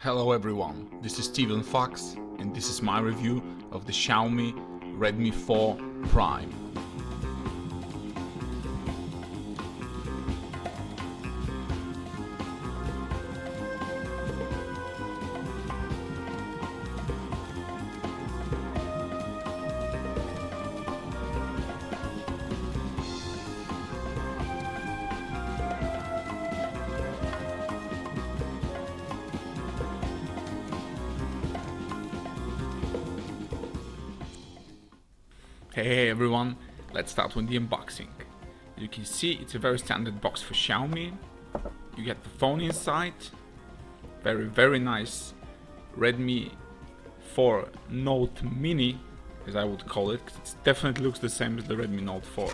Hello everyone, this is Steven Fox and this is my review of the Xiaomi Redmi 4 Prime. Hey everyone, let's start with the unboxing. You can see it's a very standard box for Xiaomi. You get the phone inside, very nice Redmi 4 Note Mini, as I would call it, 'cause it definitely looks the same as the Redmi Note 4,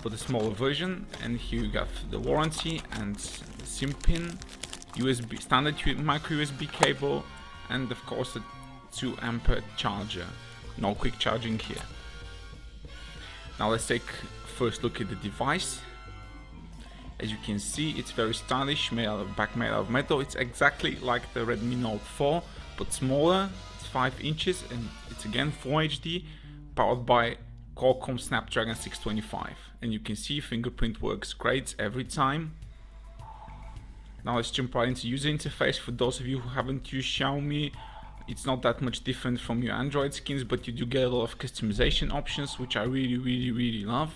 but a smaller version. And here you got the warranty and the SIM pin, USB, standard micro USB cable, and of course a 2 ampere charger. No quick charging here. Now let's take a first look at the device. As you can see, it's very stylish, made out of metal. It's exactly like the Redmi Note 4, but smaller. It's 5 inches and it's again Full HD, powered by Qualcomm Snapdragon 625. And you can see fingerprint works great every time. Now let's jump right into user interface. For those of you who haven't used Xiaomi, it's not that much different from your Android skins, but you do get a lot of customization options, which I really love.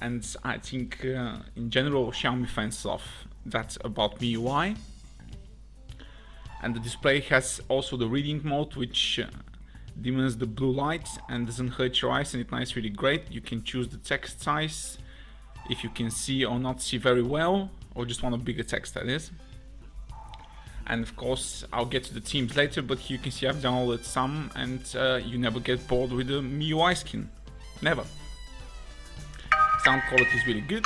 And I think in general Xiaomi fans love that about MIUI. And the display has also the reading mode, which dims the blue light and doesn't hurt your eyes, and it's really great. You can choose the text size if you can see or not see very well, or just want a bigger text, that is. And of course I'll get to the themes later, but here you can see I've downloaded some, and you never get bored with the MIUI skin, never. Sound quality is really good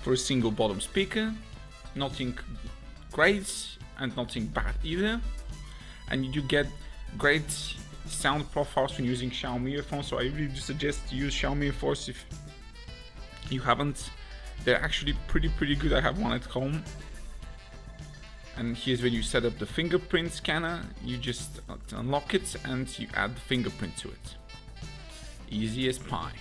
for a single bottom speaker, nothing great and nothing bad either. And you do get great sound profiles when using Xiaomi earphones, so I really do suggest to use Xiaomi earphones if you haven't. They're actually pretty good. I have one at home. And here's where you set up the fingerprint scanner. You just unlock it and you add the fingerprint to it. Easy as pie.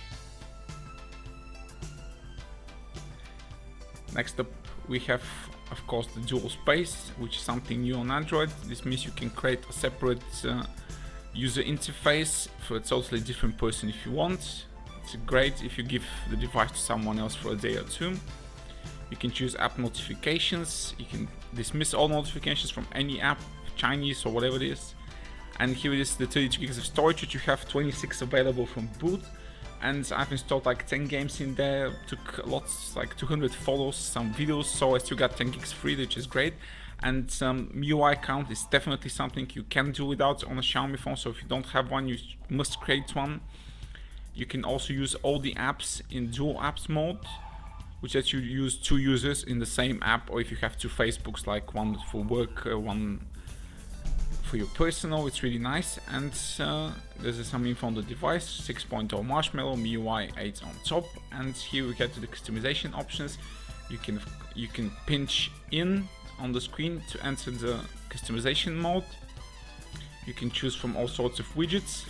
Next up we have, of course, the dual space, which is something new on Android. This means you can create a separate user interface for a totally different person if you want. It's great if you give the device to someone else for a day or two. You can choose app notifications, you can dismiss all notifications from any app, Chinese or whatever it is. And here it is, the 32 gigs of storage, which you have 26 available from boot. And I've installed like 10 games in there, took lots, like 200 photos, some videos, so I still got 10 gigs free, which is great. And MIUI account is definitely something you can do without on a Xiaomi phone, so if you don't have one, you must create one. You can also use all the apps in dual apps mode, which lets you use 2 users in the same app, or if you have 2 Facebooks, like one for work, one for your personal. It's really nice. And there's some info on the device, 6.0 Marshmallow, MIUI8 on top. And here we get to the customization options. You can pinch in on the screen to enter the customization mode. You can choose from all sorts of widgets.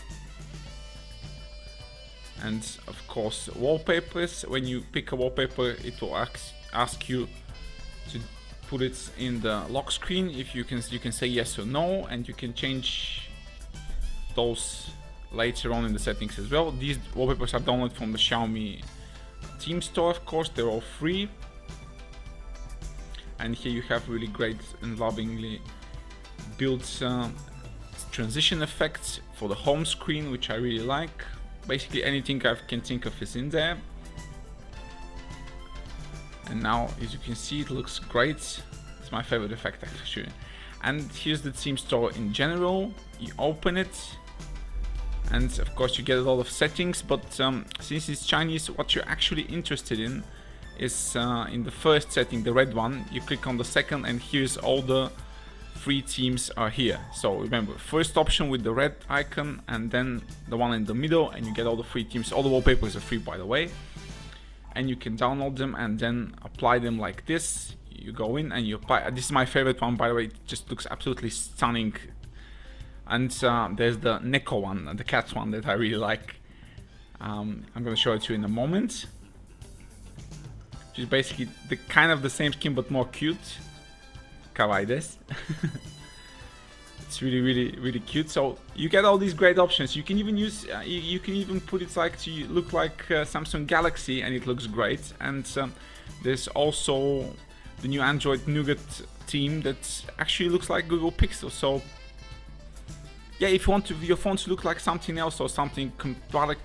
And of course wallpapers. When you pick a wallpaper, it will ask you to put it in the lock screen. If you can say yes or no, and you can change those later on in the settings as well. These wallpapers are downloaded from the Xiaomi Team Store, of course, they're all free. And here you have really great and lovingly built transition effects for the home screen, which I really like. Basically anything I can think of is in there. And now, as you can see, it looks great. It's my favorite effect actually. And here's the theme store in general. You open it, and of course you get a lot of settings, but since it's Chinese, what you're actually interested in is in the first setting, the red one. You click on the second, and here's all the free themes are here. So remember, first option with the red icon, and then the one in the middle, and you get all the free themes. All the wallpapers are free, by the way, and you can download them and then apply them like this. you go in and you apply. This is my favorite one, by the way. It just looks absolutely stunning. And there's the Neko one, the cat one that I really like. I'm gonna show it to you in a moment. Which is basically the kind of the same skin but more cute. Kawaii desu. It's really cute. So you get all these great options. You can even use, you can even put it like to look like Samsung Galaxy, and it looks great. And there's also the new Android Nougat theme that actually looks like Google Pixel. So yeah, if you want your phone to look like something else or something rather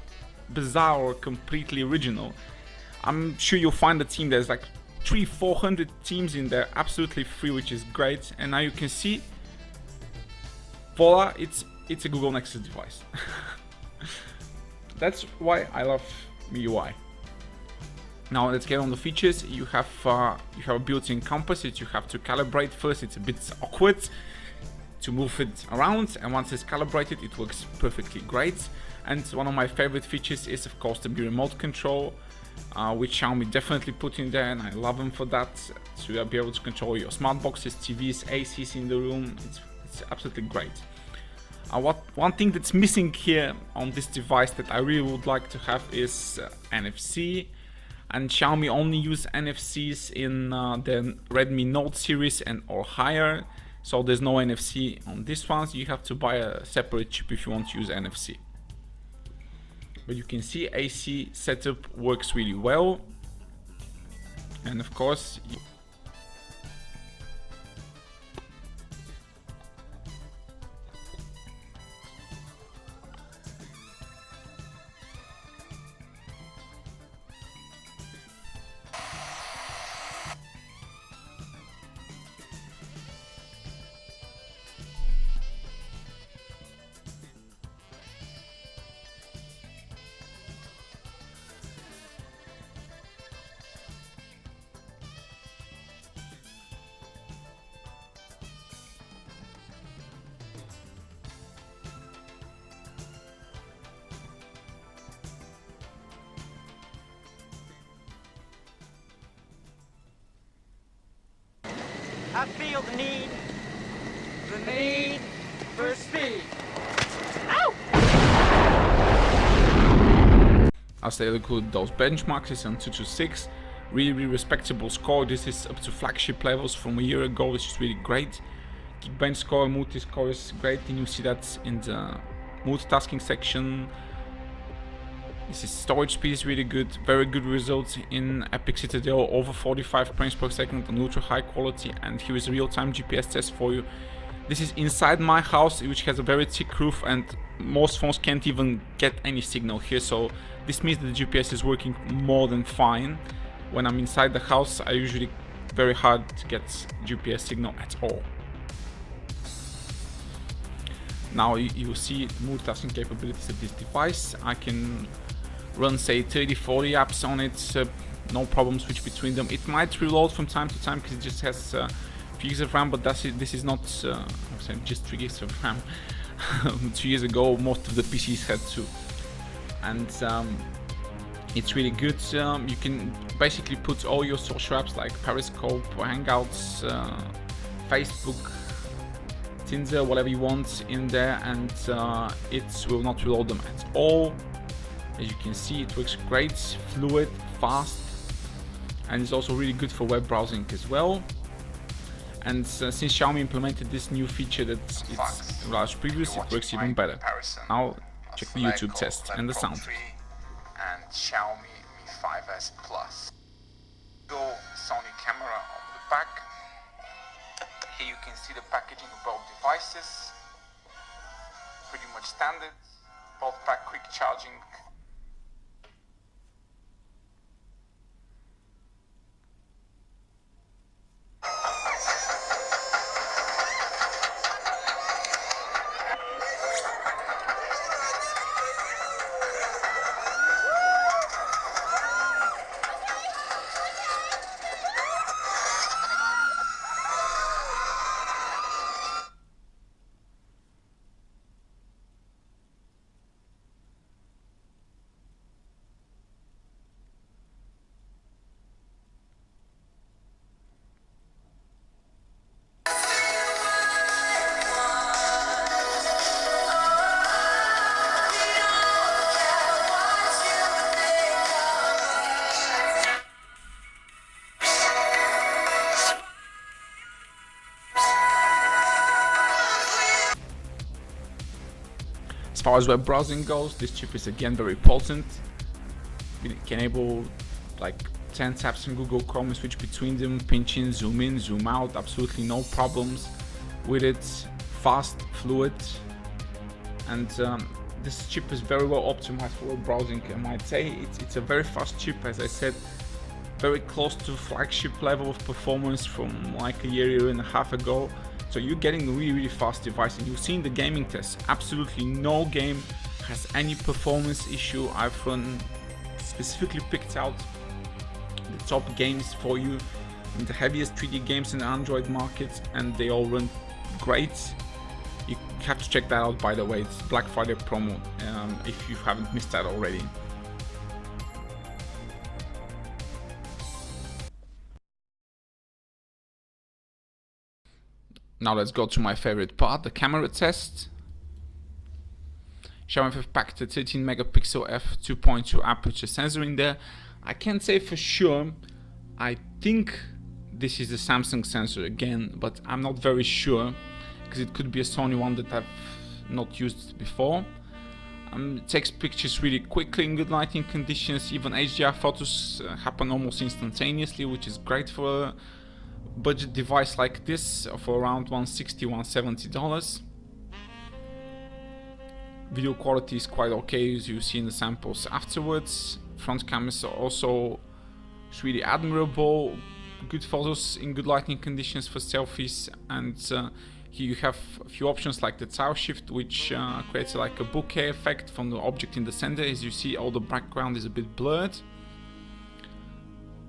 bizarre or completely original, I'm sure you'll find a theme. There's like 300-400 themes in there, absolutely free, which is great. And now you can see, voila, it's a Google Nexus device. That's why I love MIUI. Now let's get on the features. You have a built-in compass that you have to calibrate first. It's a bit awkward to move it around, and once it's calibrated, it works perfectly great. And one of my favorite features is, of course, the remote control, which Xiaomi definitely put in there, and I love them for that. So you'll be able to control your smart boxes, TVs, ACs in the room. It's absolutely great. One thing that's missing here on this device that I really would like to have is NFC. And Xiaomi only use NFCs in the Redmi Note series and or higher. So there's no NFC on this one, so you have to buy a separate chip if you want to use NFC. But you can see AC setup works really well. And of course, I feel the need for speed. Ow! as they include those benchmarks, it's on 226, really respectable score. This is up to flagship levels from a year ago, which is really great. Geekbench score, multi-score is great, and you see that in the multitasking section. This is storage speed is really good, very good results in Epic Citadel, over 45 frames per second on ultra high quality. And here is a real-time GPS test for you. This is inside my house, which has a very thick roof, and most phones can't even get any signal here. So this means that the GPS is working more than fine. When I'm inside the house, I usually very hard to get GPS signal at all. Now you see multitasking capabilities of this device. I can run say 30-40 apps on it, no problem switch between them. It might reload from time to time because it just has 3 gigs of RAM, but this is not I'm saying just 3 gigs of RAM. 2 years ago most of the PCs had 2, and it's really good. You can basically put all your social apps like Periscope, Hangouts, Facebook, Tinder, whatever you want in there, and it will not reload them at all. As you can see, it works great, fluid, fast, and it's also really good for web browsing as well. And since Xiaomi implemented this new feature that it's launched previous, it works even better. Now check the YouTube test and the sound. And Xiaomi Mi 5S Plus. Go Sony camera on the back. Here you can see the packaging of both devices. Pretty much standard. Both pack quick charging. As far as web browsing goes, this chip is again very potent. It can enable like 10 taps in Google Chrome and switch between them, pinch in, zoom out, absolutely no problems with it. Fast, fluid, and this chip is very well optimized for web browsing. I might say it's a very fast chip, as I said, very close to flagship level of performance from like a year and a half ago. So you're getting a really fast device, and you've seen the gaming tests. Absolutely no game has any performance issue. I've specifically picked out the top games for you in the heaviest 3D games in the Android market, and they all run great. You have to check that out, by the way. It's Black Friday promo if you haven't missed that already. Now let's go to my favorite part, the camera test. Xiaomi have packed a 13 megapixel f2.2 aperture sensor in there. I can't say for sure. I think this is the Samsung sensor again, but I'm not very sure, because it could be a Sony one that I've not used before. It takes pictures really quickly in good lighting conditions. Even HDR photos happen almost instantaneously, which is great for a budget device like this for around $160, $170. Video quality is quite okay, as you see in the samples afterwards. Front cameras are also really admirable. Good photos in good lighting conditions for selfies, and here you have a few options like the tile shift, which creates like a bokeh effect from the object in the center. As you see, all the background is a bit blurred,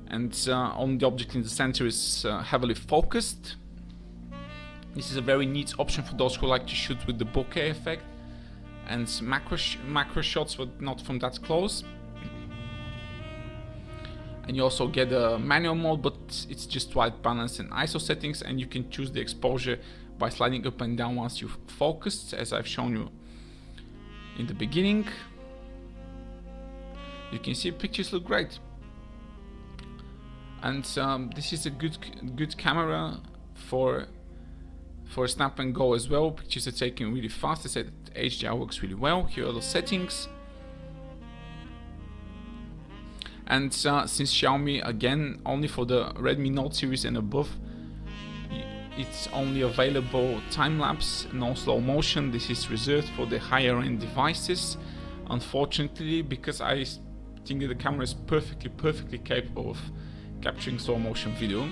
and on the object in the center is heavily focused. This is a very neat option for those who like to shoot with the bokeh effect, and macro shots, but not from that close. And you also get a manual mode, but it's just white balance and ISO settings, and you can choose the exposure by sliding up and down once you've focused, as I've shown you in the beginning. You can see pictures look great, and this is a good camera for snap and go as well. Pictures are taken really fast. I said HDR works really well. Here are the settings. And since Xiaomi, again, only for the Redmi Note series and above, it's only available time-lapse, no slow motion. This is reserved for the higher-end devices, unfortunately, because I think that the camera is perfectly capable of capturing slow motion video.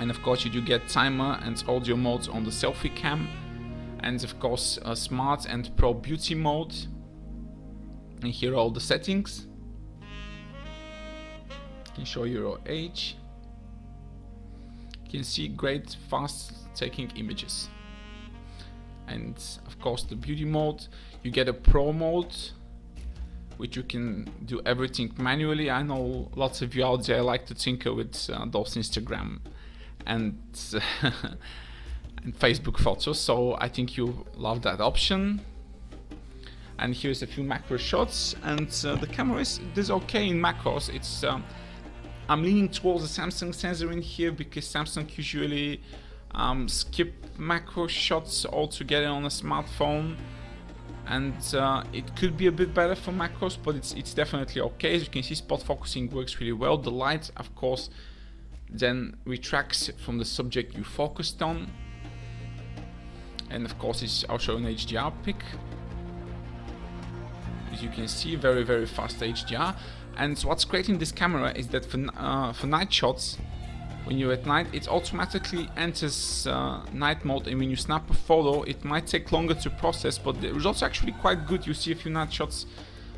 And of course you do get timer and audio modes on the selfie cam, and of course a smart and pro beauty mode. And here are all the settings. Can show your age. You can see great fast taking images, and of course the beauty mode. You get a pro mode, which you can do everything manually. I know lots of you out there like to tinker with those Instagram and and Facebook photos, so I think you love that option. And here's a few macro shots, and the camera is okay in macros. It's I'm leaning towards the Samsung sensor in here, because Samsung usually skip macro shots altogether on a smartphone, and it could be a bit better for macros, but it's definitely okay. As you can see, spot focusing works really well. The light, of course, then retracts from the subject you focused on, and of course I'll show an HDR pic. As you can see, very fast HDR. And what's great in this camera is that for night shots, when you're at night, it automatically enters night mode, and when you snap a photo, it might take longer to process, but the results are actually quite good. You see a few night shots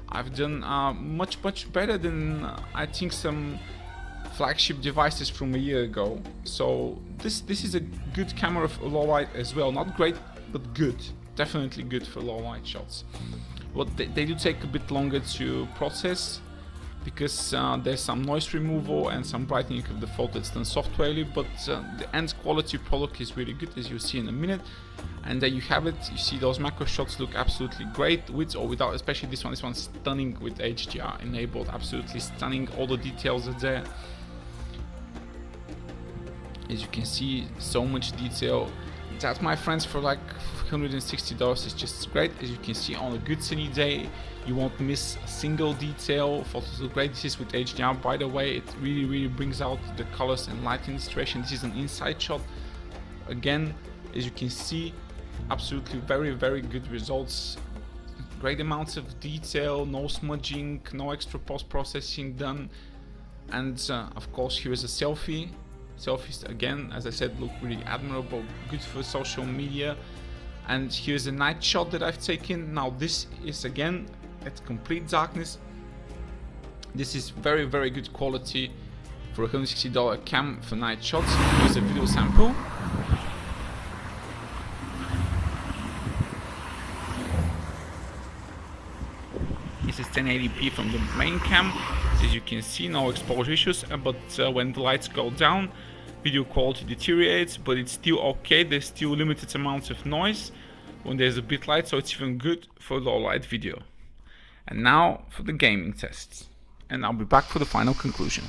I've done much better than I think some flagship devices from a year ago. So this is a good camera for low light as well. Not great, but good. Definitely good for low light shots. But they do take a bit longer to process, because there's some noise removal and some brightening of the photo that's done softwarely, but the end quality product is really good, as you'll see in a minute. And there you have it. You see those macro shots look absolutely great, with or without, especially this one's stunning with HDR enabled, absolutely stunning. All the details are there. As you can see, so much detail, that, my friends, for like $160 is just great. As you can see, on a good sunny day, you won't miss a single detail. Photos look great. This is with HDR, by the way. It really brings out the colors and light illustration. This is an inside shot. Again, as you can see, absolutely very good results. Great amounts of detail, no smudging, no extra post-processing done. And of course, here is a selfie. Selfies, again, as I said, look really admirable, good for social media. And here's a night shot that I've taken. Now this is again at complete darkness. This is very good quality for a $160 cam for night shots. Here's a video sample. This is 1080p from the main cam. As you can see, no exposure issues, but when the lights go down, video quality deteriorates, but it's still okay. There's still limited amounts of noise when there's a bit light, so it's even good for low light video. And now for the gaming tests, and I'll be back for the final conclusion.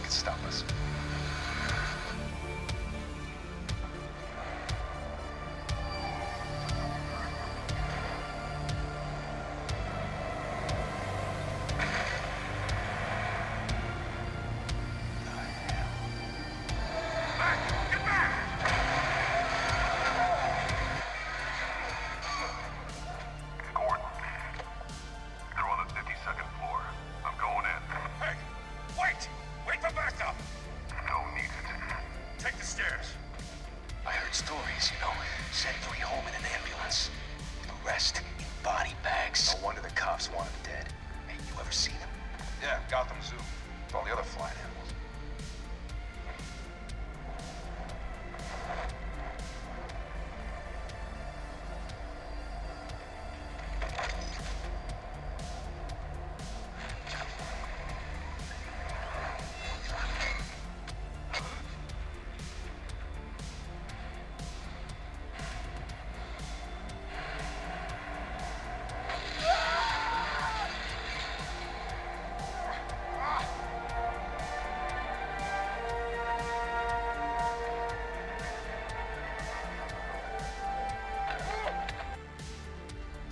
can stop us. Stories, you know, sent Louis home in an ambulance. The rest in body bags. No wonder the cops want him dead. Hey, you ever seen him? Yeah, Gotham Zoo. With all the other flying animals.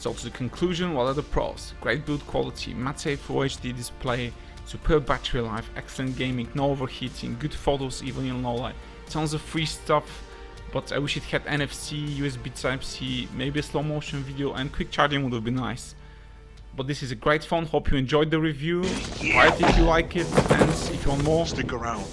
So to the conclusion, what are the pros? Great build quality, matte Full HD display, superb battery life, excellent gaming, no overheating, good photos even in low light, tons of free stuff, but I wish it had NFC, USB Type-C, maybe a slow motion video, and quick charging would have been nice. But this is a great phone, hope you enjoyed the review, write if you like it, and if you want more, Stick around.